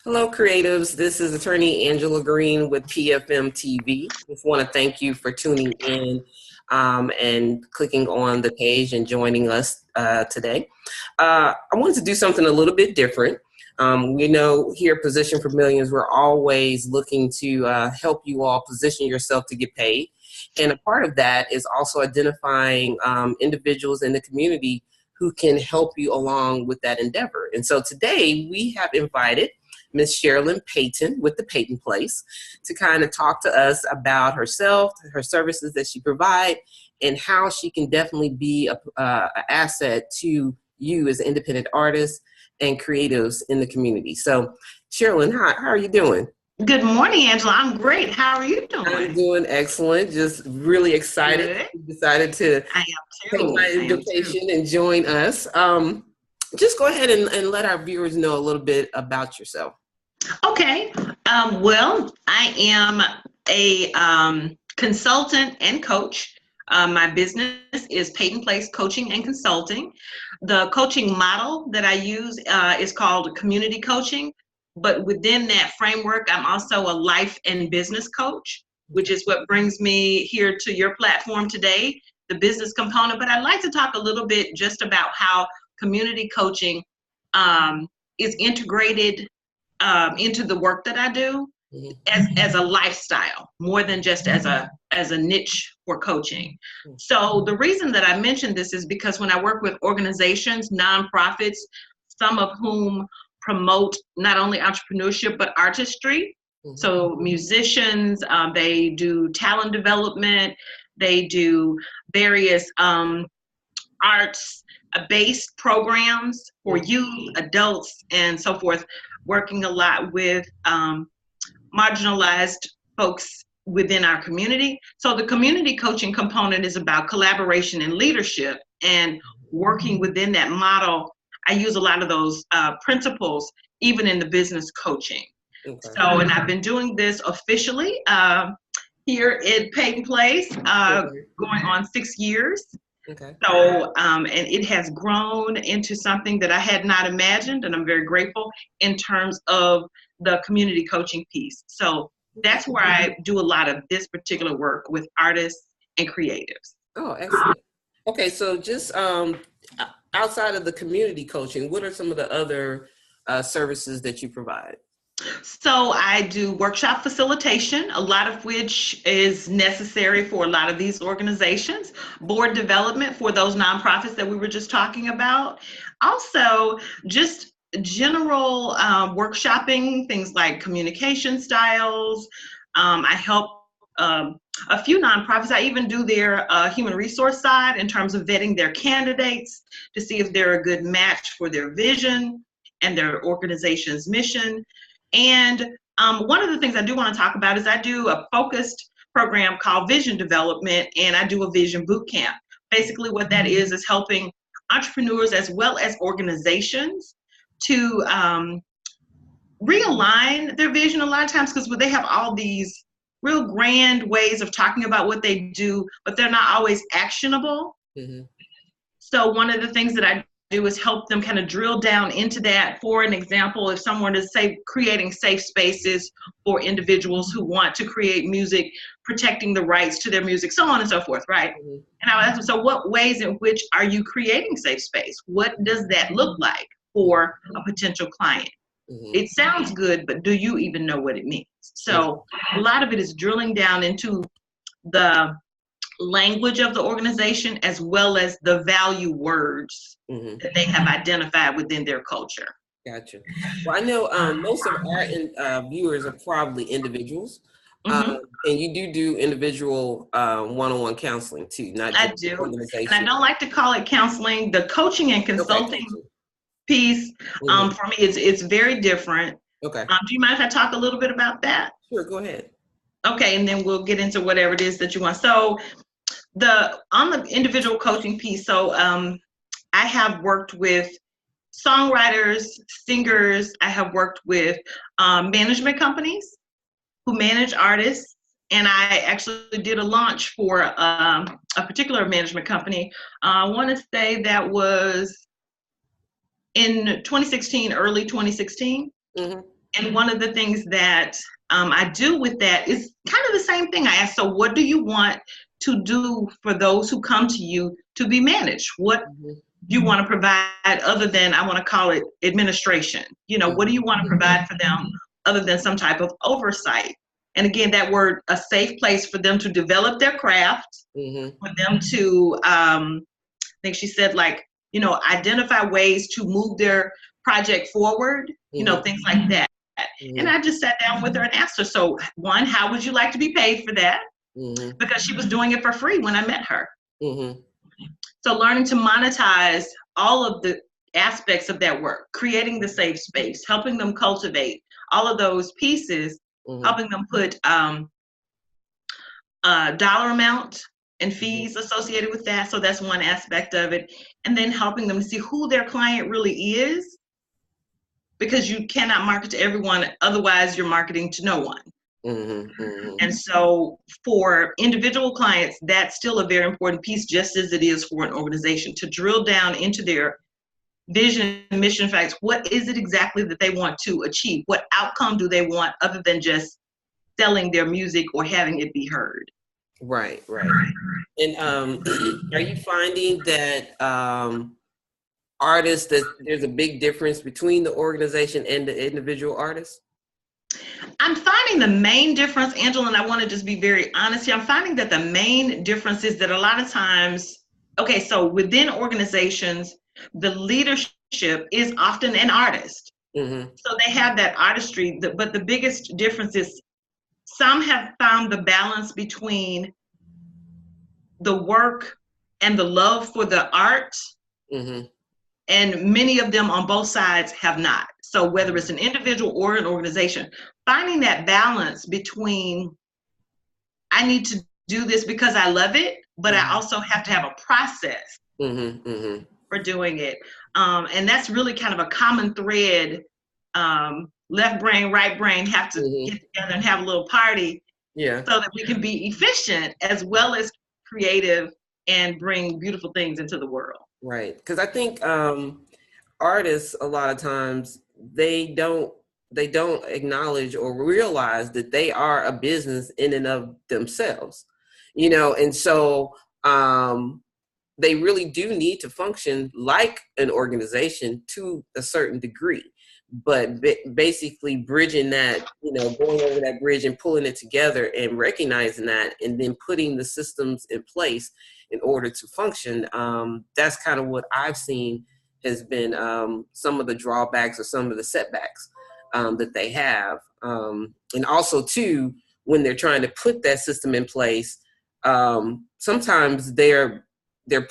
Hello, creatives. This is attorney Angela Green with PFM TV. Just want to thank you for tuning in and clicking on the page and joining us today. I wanted to do something a little bit different. We know here at Position for Millions, we're always looking to help you all position yourself to get paid. And a part of that is also identifying individuals in the community who can help you along with that endeavor. And so today we have invited Miss Sharolyn Payton with the Payton Place to kind of talk to us about herself, her services that she provides, and how she can definitely be an asset to you as an independent artist and creatives in the community. So, Sharolyn, how are you doing? Good morning, Angela. I'm great. How are you doing? I'm doing excellent. Just really excited. Good. You decided to I am take too. my invitation and join us. Just go ahead and let our viewers know a little bit about yourself. Okay. Well, I am a consultant and coach. My business is Payton Place Coaching and Consulting. The coaching model that I use is called community coaching. But within that framework, I'm also a life and business coach, which is what brings me here to your platform today, the business component. But I'd like to talk a little bit just about how community coaching is integrated into the work that I do as a lifestyle, more than just as a niche for coaching. So the reason that I mention this is because when I work with organizations, nonprofits, some of whom promote not only entrepreneurship but artistry. So musicians, they do talent development, they do various arts-based programs for youth, adults, and so forth, working a lot with marginalized folks within our community. So the community coaching component is about collaboration and leadership, and working within that model. I use a lot of those principles even in the business coaching. Okay. So, and I've been doing this officially here at Payton Place, going on 6 years. Okay. So, and it has grown into something that I had not imagined, and I'm very grateful in terms of the community coaching piece. So that's where I do a lot of this particular work with artists and creatives. Oh, excellent. Okay, so just outside of the community coaching, what are some of the other services that you provide? So I do workshop facilitation, a lot of which is necessary for a lot of these organizations, board development for those nonprofits that we were just talking about. Also, just general workshopping, things like communication styles. I help a few nonprofits. I even do their human resource side in terms of vetting their candidates to see if they're a good match for their vision and their organization's mission. And one of the things I do want to talk about is I do a focused program called Vision Development, and I do a Vision Boot Camp. Basically what that is helping entrepreneurs as well as organizations to realign their vision a lot of times, because they have all these real grand ways of talking about what they do, but they're not always actionable. Mm-hmm. So one of the things that I do is help them kind of drill down into that. For an example, if someone is creating safe spaces for individuals who want to create music, protecting the rights to their music, so on and so forth, right? Mm-hmm. And I ask them, so what ways in which are you creating safe space? What does that look like for a potential client? Mm-hmm. It sounds good, but do you even know what it means? So a lot of it is drilling down into the language of the organization as well as the value words that they have identified within their culture. Gotcha. Well, I know most of our viewers are probably individuals, and you do individual one-on-one counseling too, not just I do. And I don't like to call it counseling. The coaching and consulting piece for me it's very different. Okay. Do you mind if I talk a little bit about that? Sure, go ahead. Okay, and then we'll get into whatever it is that you want. So on the individual coaching piece, so I have worked with songwriters, singers. I have worked with management companies who manage artists, and I actually did a launch for a particular management company. I want to say that was in 2016, early 2016. Mm-hmm. And one of the things that I do with that is kind of the same thing. I ask, so what do you want to do for those who come to you to be managed? What do you want to provide other than, I want to call it administration? You know, what do you want to provide for them other than some type of oversight? And again, that word, a safe place for them to develop their craft, for them to, I think she said, like, you know, identify ways to move their project forward, you know, things like that. And I just sat down with her and asked her, so one, how would you like to be paid for that? Because she was doing it for free when I met her. So learning to monetize all of the aspects of that work, creating the safe space, helping them cultivate all of those pieces, helping them put dollar amount and fees associated with that. So that's one aspect of it. And then helping them see who their client really is, because you cannot market to everyone, otherwise you're marketing to no one. And so for individual clients, that's still a very important piece, just as it is for an organization, to drill down into their vision, mission, facts. What is it exactly that they want to achieve? What outcome do they want other than just selling their music or having it be heard? Right. And are you finding that artists, that there's a big difference between the organization and the individual artist? I'm finding the main difference, Angela, and I want to just be very honest here. I'm finding that the main difference is that a lot of times, okay, so within organizations, the leadership is often an artist. So they have that artistry, but the biggest difference is some have found the balance between the work and the love for the art. And many of them on both sides have not. So whether it's an individual or an organization, finding that balance between, I need to do this because I love it, but I also have to have a process for doing it. And that's really kind of a common thread. Left brain, right brain have to get together and have a little party, so that we can be efficient as well as creative and bring beautiful things into the world. Right, because I think artists, a lot of times, they don't acknowledge or realize that they are a business in and of themselves, you know, and so they really do need to function like an organization to a certain degree. But basically bridging that, you know, going over that bridge and pulling it together and recognizing that, and then putting the systems in place in order to function, that's kind of what I've seen has been some of the drawbacks or some of the setbacks that they have. And also, too, when they're trying to put that system in place, sometimes they're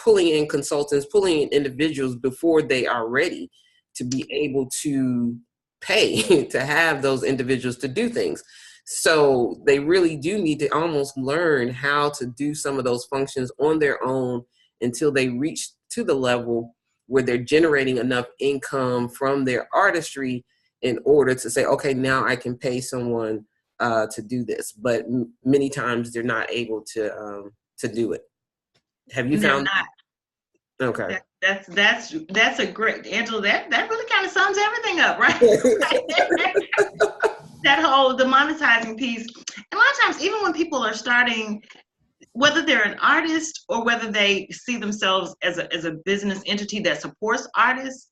pulling in consultants, pulling in individuals before they are ready to be able to pay to have those individuals to do things. So they really do need to almost learn how to do some of those functions on their own until they reach to the level where they're generating enough income from their artistry in order to say, okay, now I can pay someone to do this. But many times they're not able to do it. Have you found that? Okay. That's a great, Angela, that really kind of sums everything up, right? That whole, the monetizing piece. And a lot of times, even when people are starting, whether they're an artist or whether they see themselves as a business entity that supports artists,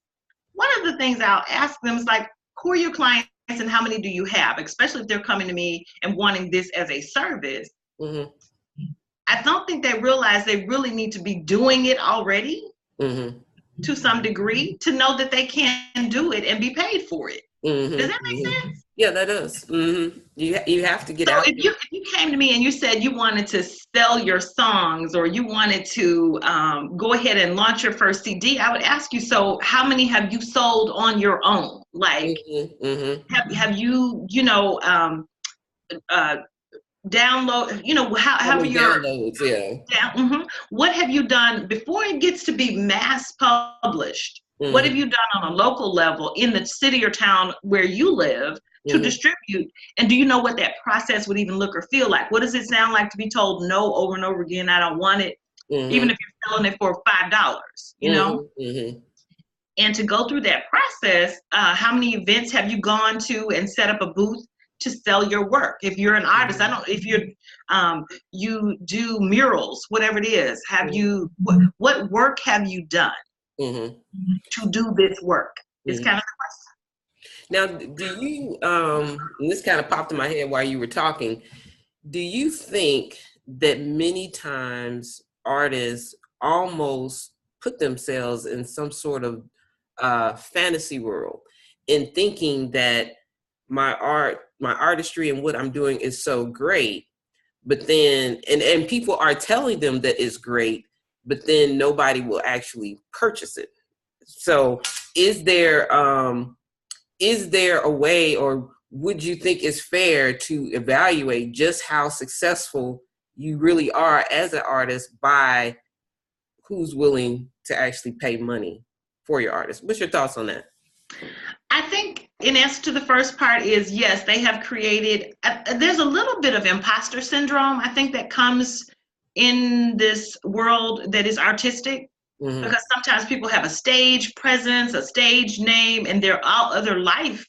one of the things I'll ask them is like, who are your clients and how many do you have? Especially if they're coming to me and wanting this as a service. I don't think they realize they really need to be doing it already to some degree to know that they can do it and be paid for it. Does that make sense? Yeah, that does. You have to get out. So if you came to me and you said you wanted to sell your songs or you wanted to go ahead and launch your first CD, I would ask you, so how many have you sold on your own? Like, have you, download, however your downloads, what have you done before it gets to be mass published? What have you done on a local level in the city or town where you live to distribute? And do you know what that process would even look or feel like? What does it sound like to be told no over and over again? I don't want it, even if you're selling it for $5, you know? And to go through that process, how many events have you gone to and set up a booth to sell your work? If you're an artist, if you do murals, whatever it is, what work have you done to do this work? It's kind of Now, do you, and this kind of popped in my head while you were talking, do you think that many times artists almost put themselves in some sort of fantasy world in thinking that my artistry and what I'm doing is so great, but then, and people are telling them that it's great, but then nobody will actually purchase it. So is there a way, or would you think it's fair to evaluate just how successful you really are as an artist by who's willing to actually pay money for your artist? What's your thoughts on that? I think in answer to the first part is yes, they have created, there's a little bit of imposter syndrome, I think, that comes in this world that is artistic. Because sometimes people have a stage presence, a stage name, and their all other life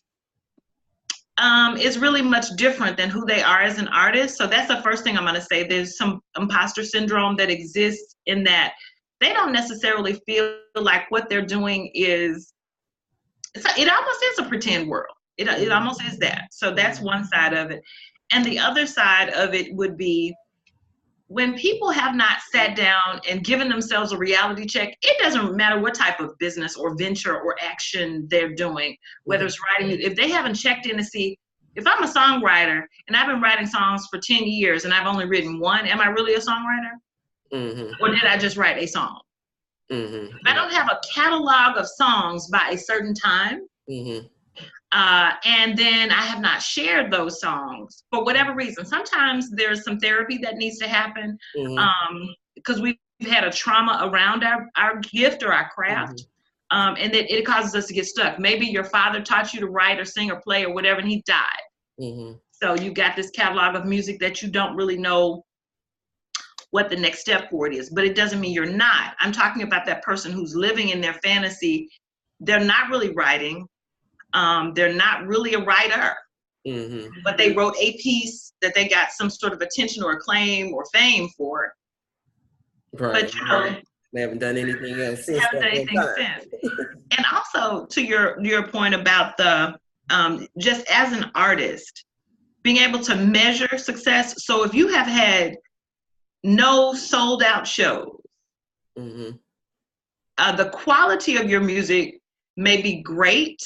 is really much different than who they are as an artist. So that's the first thing I'm going to say. There's some imposter syndrome that exists in that they don't necessarily feel like what they're doing is, it almost is a pretend world. It almost is that. So that's one side of it. And the other side of it would be, when people have not sat down and given themselves a reality check, it doesn't matter what type of business or venture or action they're doing, whether it's writing, if they haven't checked in to see, if I'm a songwriter and I've been writing songs for 10 years and I've only written one, am I really a songwriter? Or did I just write a song? If I don't have a catalog of songs by a certain time, and then I have not shared those songs for whatever reason. Sometimes there's some therapy that needs to happen because we've had a trauma around our gift or our craft, and that it causes us to get stuck. Maybe your father taught you to write or sing or play or whatever, and he died. So you got this catalog of music that you don't really know what the next step for it is, but it doesn't mean you're not. I'm talking about that person who's living in their fantasy. They're not really writing. They're not really a writer, but they wrote a piece that they got some sort of attention or acclaim or fame for. Right. But they haven't done anything else since. And also to your point about the just as an artist, being able to measure success. So if you have had no sold out shows, the quality of your music may be great.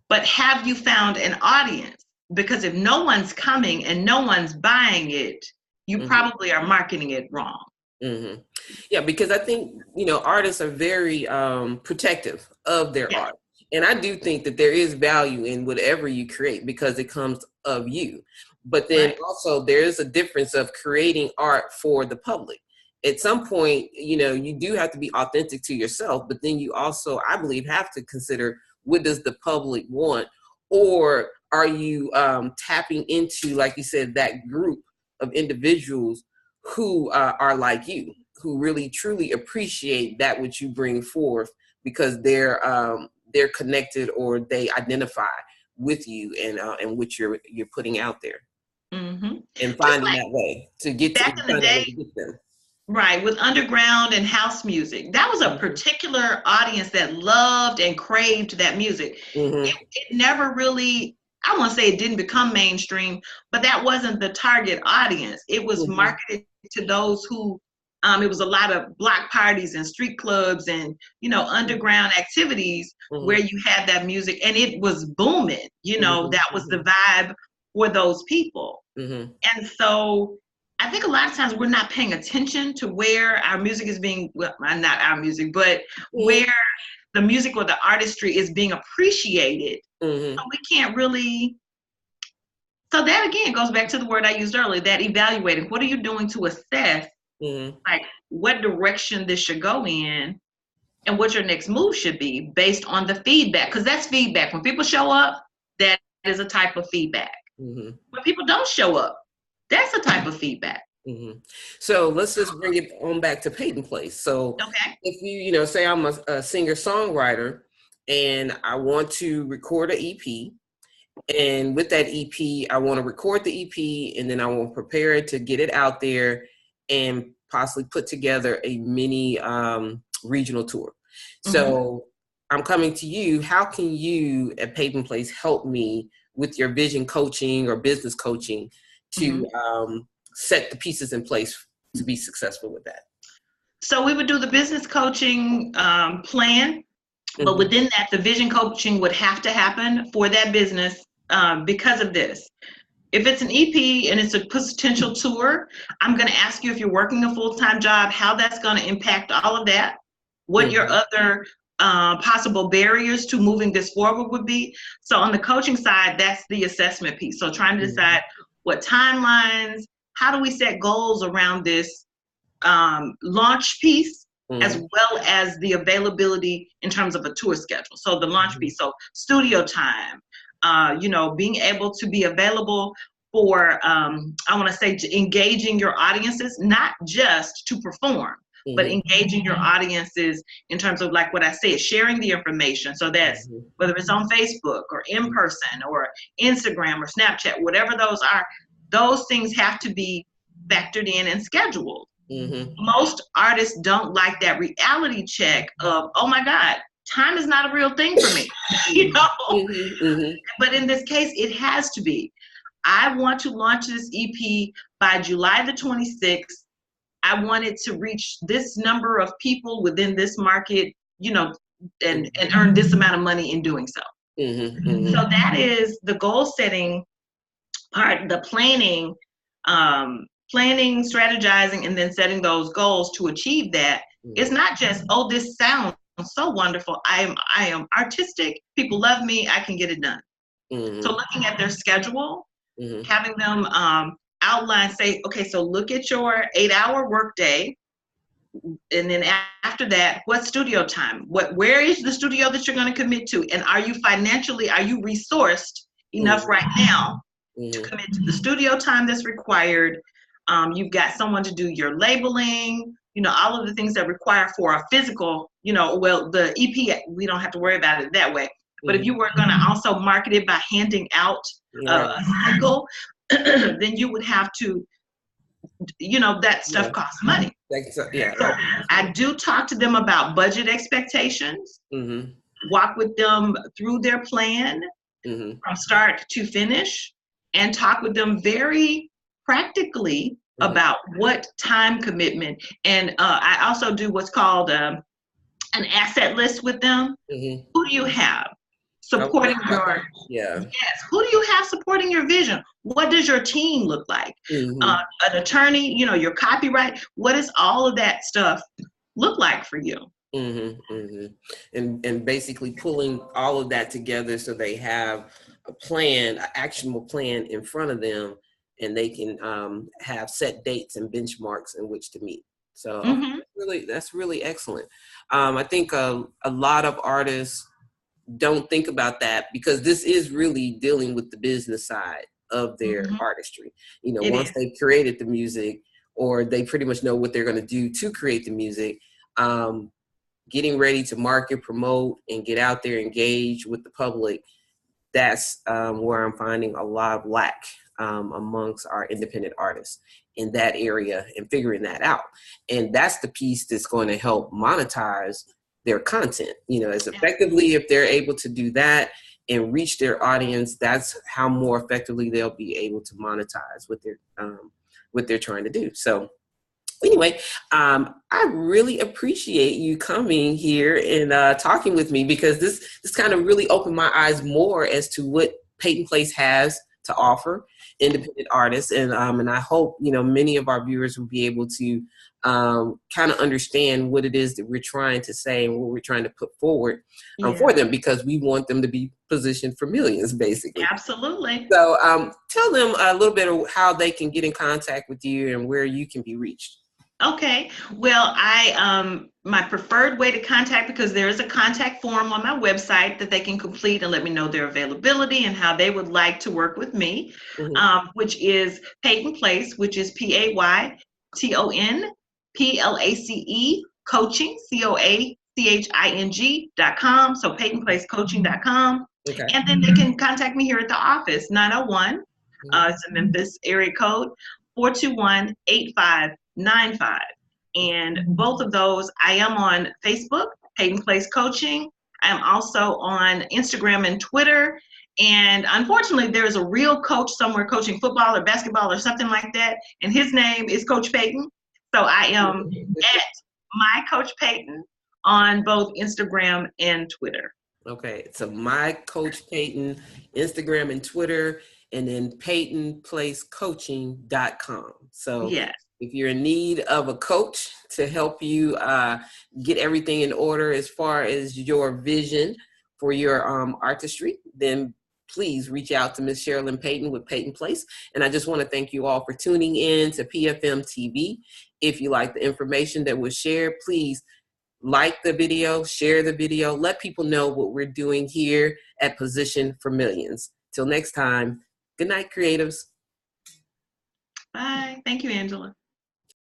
But have you found an audience? Because if no one's coming and no one's buying it, you probably are marketing it wrong. Yeah, because I think, artists are very protective of their art. And I do think that there is value in whatever you create because it comes of you. But then also there is a difference of creating art for the public. At some point, you do have to be authentic to yourself, but then you also, I believe, have to consider, what does the public want? Or are you tapping into, like you said, that group of individuals who are like you, who really truly appreciate that which you bring forth because they're connected or they identify with you and what you're putting out there, and finding that way to get back in the day. Right, with underground and house music. That was a particular audience that loved and craved that music. It never really, I won't say it didn't become mainstream, but that wasn't the target audience. It was marketed to those who, it was a lot of block parties and street clubs and, underground activities where you had that music and it was booming. That was the vibe for those people. And so I think a lot of times we're not paying attention to where our music is being, well, not our music, but where the music or the artistry is being appreciated. So we can't really, so that again goes back to the word I used earlier, that evaluating. What are you doing to assess, like what direction this should go in and what your next move should be based on the feedback? Because that's feedback. When people show up, that is a type of feedback. When people don't show up, that's a type of feedback. hmm So let's just bring it on back to Payton Place. So Okay. if you say I'm a singer-songwriter and I want to record an EP, and with that EP, I want to record the EP and then I want to prepare it to get it out there and possibly put together a mini regional tour. So I'm coming to you. How can you at Payton Place help me with your vision coaching or business coaching to set the pieces in place to be successful with that? So we would do the business coaching plan, but Mm-hmm. within that, the vision coaching would have to happen for that business because of this. If it's an EP and it's a potential tour, I'm going to ask you if you're working a full-time job, how that's going to impact all of that, what your other possible barriers to moving this forward would be. So on the coaching side, that's the assessment piece. So trying to decide what timelines, how do we set goals around this launch piece, as well as the availability in terms of a tour schedule. So the launch piece, so studio time, being able to be available for, I want to say, engaging your audiences, not just to perform, but engaging your audiences in terms of, like what I said, sharing the information. So that's whether it's on Facebook or in person or Instagram or Snapchat, whatever those are, those things have to be factored in and scheduled. Most artists don't like that reality check of, oh my God, time is not a real thing for me, But in this case, it has to be. I want to launch this EP by July the 26th. I want it to reach this number of people within this market, and earn this amount of money in doing so. So that is the goal setting part, the planning, strategizing, and then setting those goals to achieve that. It's not just, oh, this sounds so wonderful. I am artistic. People love me. I can get it done. So looking at their schedule, having them outline, say, okay, so look at your 8-hour workday. And then after that, what studio time? Where is the studio that you're going to commit to? And are you resourced enough right now to commit to the studio time that's required? You've got someone to do your labeling, all of the things that require for a physical, the EP, we don't have to worry about it that way. But if you were going to also market it by handing out a cycle, then you would have to, that stuff costs money. So I do talk to them about budget expectations, walk with them through their plan from start to finish, and talk with them very practically about what time commitment. And I also do what's called an asset list with them. Who do you have supporting who do you have supporting your vision? What does your team look like? An attorney, your copyright, what does all of that stuff look like for you? And basically pulling all of that together so they have a plan, an actionable plan in front of them, and they can have set dates and benchmarks in which to meet. So that's really excellent. I think a lot of artists don't think about that, because this is really dealing with the business side of their artistry. Once they've created the music, or they pretty much know what they're going to do to create the music, getting ready to market, promote, and get out there, engage with the public, that's where I'm finding a lot of lack amongst our independent artists in that area, and figuring that out. And that's the piece that's going to help monetize their content, as effectively. If they're able to do that and reach their audience, that's how more effectively they'll be able to monetize what they're trying to do. So anyway, I really appreciate you coming here and talking with me, because this kind of really opened my eyes more as to what Payton Place has to offer independent artists. And I hope, many of our viewers will be able to kind of understand what it is that we're trying to say and what we're trying to put forward for them, because we want them to be positioned for millions, basically. Absolutely. So tell them a little bit of how they can get in contact with you and where you can be reached. Okay. Well, my preferred way to contact, because there is a contact form on my website that they can complete and let me know their availability and how they would like to work with me, Mhm. which is Payton Place, which is PaytonPlace coaching, coaching.com. So PaytonPlaceCoaching.com. Okay. And then they can contact me here at the office, 901. Mhm. It's a Memphis area code, 421-8595. And both of those, I am on Facebook, Payton Place Coaching. I am also on Instagram and Twitter. And unfortunately, there's a real coach somewhere coaching football or basketball or something like that. And his name is Coach Payton. So I am at my Coach Payton on both Instagram and Twitter. Okay, so my Coach Payton, Instagram and Twitter, and then PaytonPlaceCoaching.com. So Yes. if you're in need of a coach to help you get everything in order as far as your vision for your artistry, then please reach out to Miss Sharolyn Payton with Payton Place. And I just want to thank you all for tuning in to PFM TV. If you like the information that was shared, please like the video, share the video, let people know what we're doing here at Position for Millions. Till next time, good night, creatives. Bye. Thank you, Angela.